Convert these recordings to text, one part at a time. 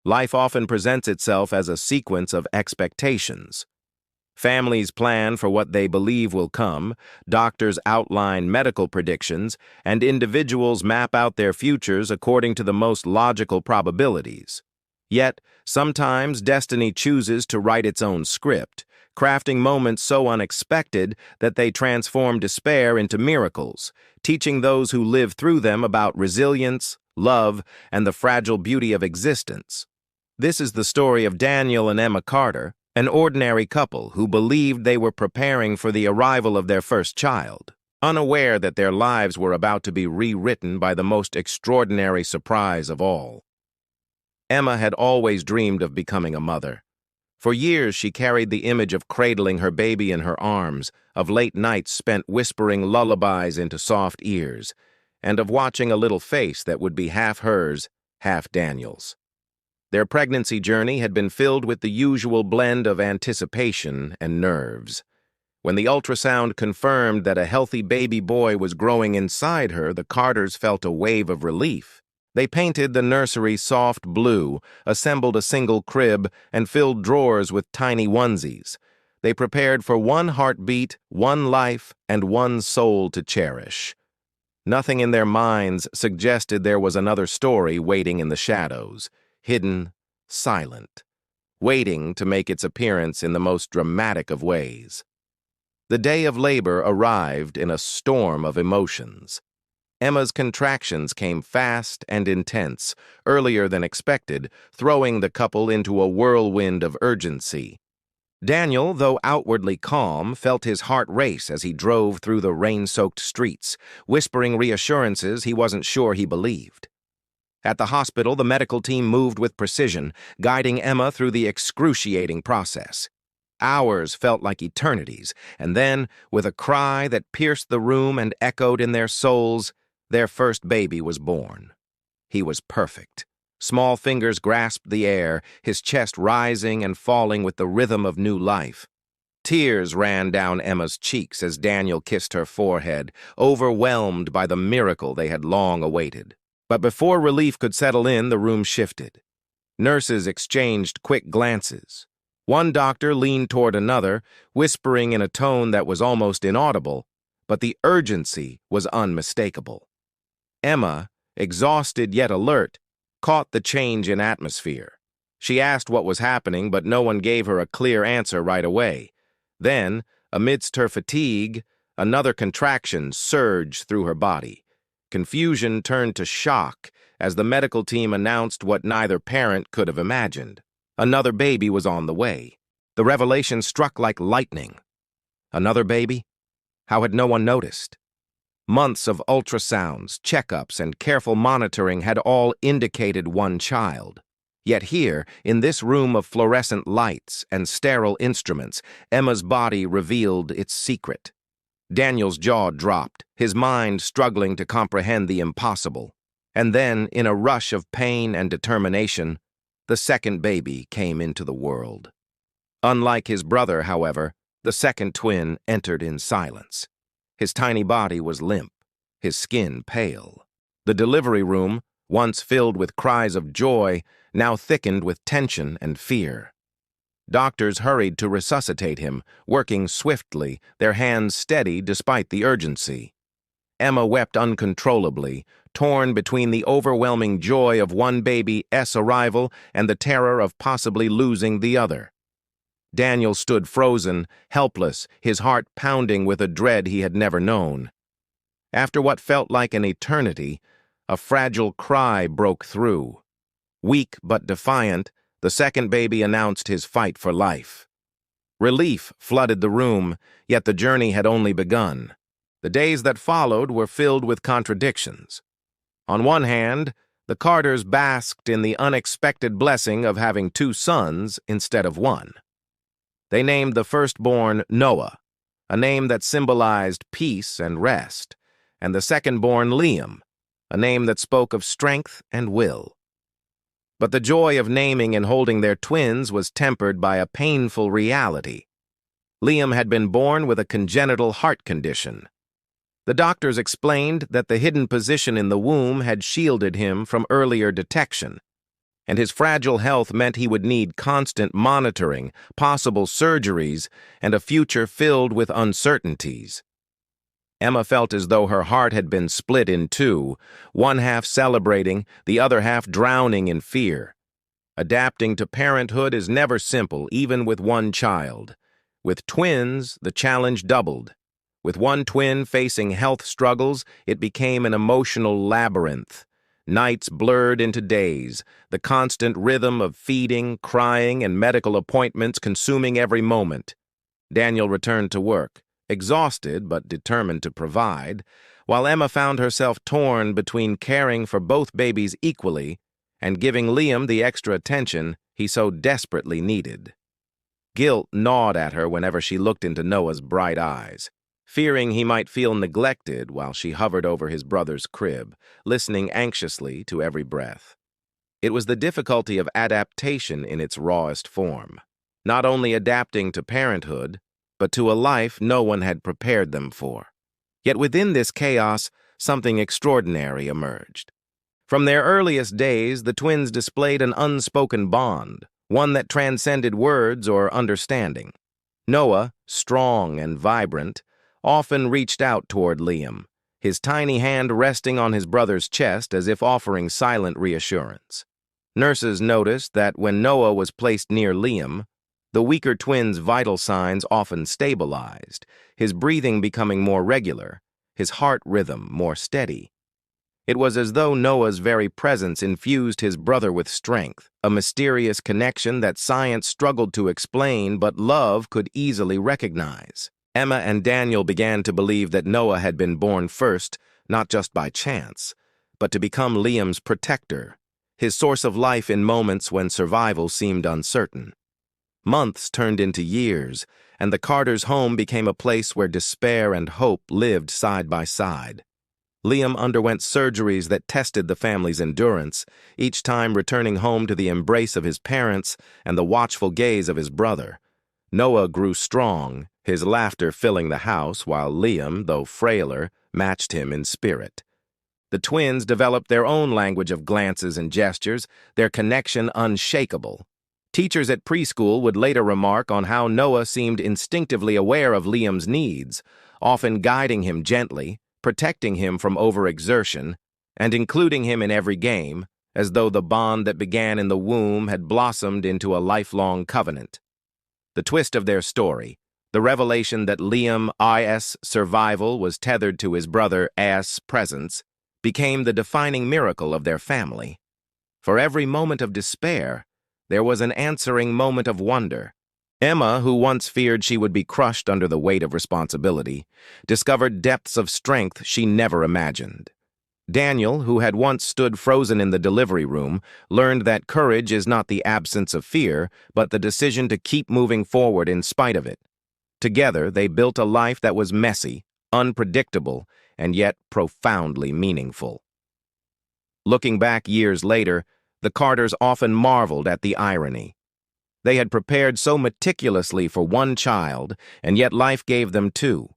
Life often presents itself as a sequence of expectations. Families plan for what they believe will come, doctors outline medical predictions, and individuals map out their futures according to the most logical probabilities. Yet, sometimes destiny chooses to write its own script, crafting moments so unexpected that they transform despair into miracles, teaching those who live through them about resilience, love, and the fragile beauty of existence. This is the story of Daniel and Emma Carter, an ordinary couple who believed they were preparing for the arrival of their first child, unaware that their lives were about to be rewritten by the most extraordinary surprise of all. Emma had always dreamed of becoming a mother. For years she carried the image of cradling her baby in her arms, of late nights spent whispering lullabies into soft ears, and of watching a little face that would be half hers, half Daniel's. Their pregnancy journey had been filled with the usual blend of anticipation and nerves. When the ultrasound confirmed that a healthy baby boy was growing inside her, the Carters felt a wave of relief. They painted the nursery soft blue, assembled a single crib, and filled drawers with tiny onesies. They prepared for one heartbeat, one life, and one soul to cherish. Nothing in their minds suggested there was another story waiting in the shadows, hidden, silent, waiting to make its appearance in the most dramatic of ways. The day of labor arrived in a storm of emotions. Emma's contractions came fast and intense, earlier than expected, throwing the couple into a whirlwind of urgency. Daniel, though outwardly calm, felt his heart race as he drove through the rain-soaked streets, whispering reassurances he wasn't sure he believed. At the hospital, the medical team moved with precision, guiding Emma through the excruciating process. Hours felt like eternities, and then, with a cry that pierced the room and echoed in their souls, their first baby was born. He was perfect. Small fingers grasped the air, his chest rising and falling with the rhythm of new life. Tears ran down Emma's cheeks as Daniel kissed her forehead, overwhelmed by the miracle they had long awaited. But before relief could settle in, the room shifted. Nurses exchanged quick glances. One doctor leaned toward another, whispering in a tone that was almost inaudible, but the urgency was unmistakable. Emma, exhausted yet alert, caught the change in atmosphere. She asked what was happening, but no one gave her a clear answer right away. Then, amidst her fatigue, another contraction surged through her body. Confusion turned to shock as the medical team announced what neither parent could have imagined. Another baby was on the way. The revelation struck like lightning. Another baby? How had no one noticed? Months of ultrasounds, checkups, and careful monitoring had all indicated one child. Yet here, in this room of fluorescent lights and sterile instruments, Emma's body revealed its secret. Daniel's jaw dropped, his mind struggling to comprehend the impossible. And then, in a rush of pain and determination, the second baby came into the world. Unlike his brother, however, the second twin entered in silence. His tiny body was limp, his skin pale. The delivery room, once filled with cries of joy, now thickened with tension and fear. Doctors hurried to resuscitate him, working swiftly, their hands steady despite the urgency. Emma wept uncontrollably, torn between the overwhelming joy of one baby's arrival and the terror of possibly losing the other. Daniel stood frozen, helpless, his heart pounding with a dread he had never known. After what felt like an eternity, a fragile cry broke through. Weak but defiant, the second baby announced his fight for life. Relief flooded the room, yet the journey had only begun. The days that followed were filled with contradictions. On one hand, the Carters basked in the unexpected blessing of having two sons instead of one. They named the firstborn Noah, a name that symbolized peace and rest, and the secondborn Liam, a name that spoke of strength and will. But the joy of naming and holding their twins was tempered by a painful reality. Liam had been born with a congenital heart condition. The doctors explained that the hidden position in the womb had shielded him from earlier detection. and his fragile health meant he would need constant monitoring, possible surgeries, and a future filled with uncertainties. Emma felt as though her heart had been split in two, one half celebrating, the other half drowning in fear. Adapting to parenthood is never simple, even with one child. With twins, the challenge doubled. With one twin facing health struggles, it became an emotional labyrinth. Nights blurred into days, the constant rhythm of feeding, crying, and medical appointments consuming every moment. Daniel returned to work, exhausted but determined to provide, while Emma found herself torn between caring for both babies equally and giving Liam the extra attention he so desperately needed. Guilt gnawed at her whenever she looked into Noah's bright eyes, fearing he might feel neglected while she hovered over his brother's crib, listening anxiously to every breath. It was the difficulty of adaptation in its rawest form, not only adapting to parenthood, but to a life no one had prepared them for. Yet within this chaos, something extraordinary emerged. From their earliest days, the twins displayed an unspoken bond, one that transcended words or understanding. Noah, strong and vibrant, often reached out toward Liam, his tiny hand resting on his brother's chest as if offering silent reassurance. Nurses noticed that when Noah was placed near Liam, the weaker twin's vital signs often stabilized, his breathing becoming more regular, his heart rhythm more steady. It was as though Noah's very presence infused his brother with strength, a mysterious connection that science struggled to explain but love could easily recognize. Emma and Daniel began to believe that Noah had been born first, not just by chance, but to become Liam's protector, his source of life in moments when survival seemed uncertain. Months turned into years, and the Carters' home became a place where despair and hope lived side by side. Liam underwent surgeries that tested the family's endurance, each time returning home to the embrace of his parents and the watchful gaze of his brother. Noah grew strong, his laughter filling the house, while Liam, though frailer, matched him in spirit. The twins developed their own language of glances and gestures, their connection unshakable. Teachers at preschool would later remark on how Noah seemed instinctively aware of Liam's needs, often guiding him gently, protecting him from overexertion, and including him in every game, as though the bond that began in the womb had blossomed into a lifelong covenant. The twist of their story, the revelation that Liam's survival was tethered to his brother's presence, became the defining miracle of their family. For every moment of despair, there was an answering moment of wonder. Emma, who once feared she would be crushed under the weight of responsibility, discovered depths of strength she never imagined. Daniel, who had once stood frozen in the delivery room, learned that courage is not the absence of fear, but the decision to keep moving forward in spite of it. Together, they built a life that was messy, unpredictable, and yet profoundly meaningful. Looking back years later, the Carters often marveled at the irony. They had prepared so meticulously for one child, and yet life gave them two.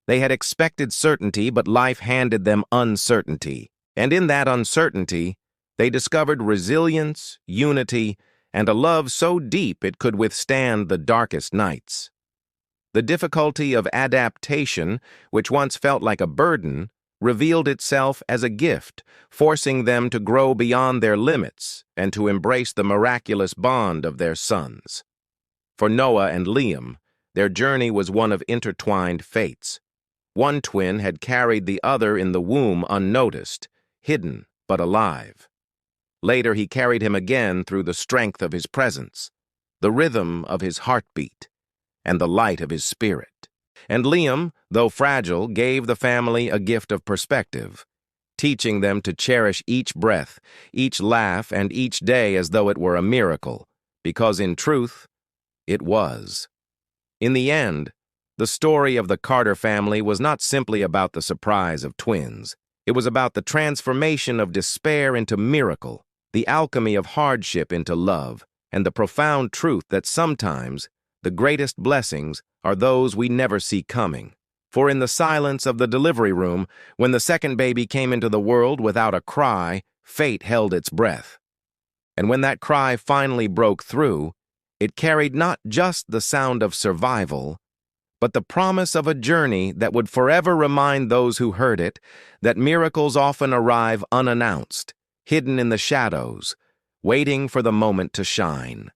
They had expected certainty, but life handed them uncertainty. And in that uncertainty, they discovered resilience, unity, and a love so deep it could withstand the darkest nights. The difficulty of adaptation, which once felt like a burden, revealed itself as a gift, forcing them to grow beyond their limits and to embrace the miraculous bond of their sons. For Noah and Liam, their journey was one of intertwined fates. One twin had carried the other in the womb unnoticed, hidden but alive. Later he carried him again through the strength of his presence, the rhythm of his heartbeat, and the light of his spirit. And Liam, though fragile, gave the family a gift of perspective, teaching them to cherish each breath, each laugh, and each day as though it were a miracle, because in truth, it was. In the end, the story of the Carter family was not simply about the surprise of twins. It was about the transformation of despair into miracle, the alchemy of hardship into love, and the profound truth that sometimes the greatest blessings are those we never see coming. For in the silence of the delivery room, when the second baby came into the world without a cry, fate held its breath. And when that cry finally broke through, it carried not just the sound of survival, but the promise of a journey that would forever remind those who heard it that miracles often arrive unannounced, hidden in the shadows, waiting for the moment to shine.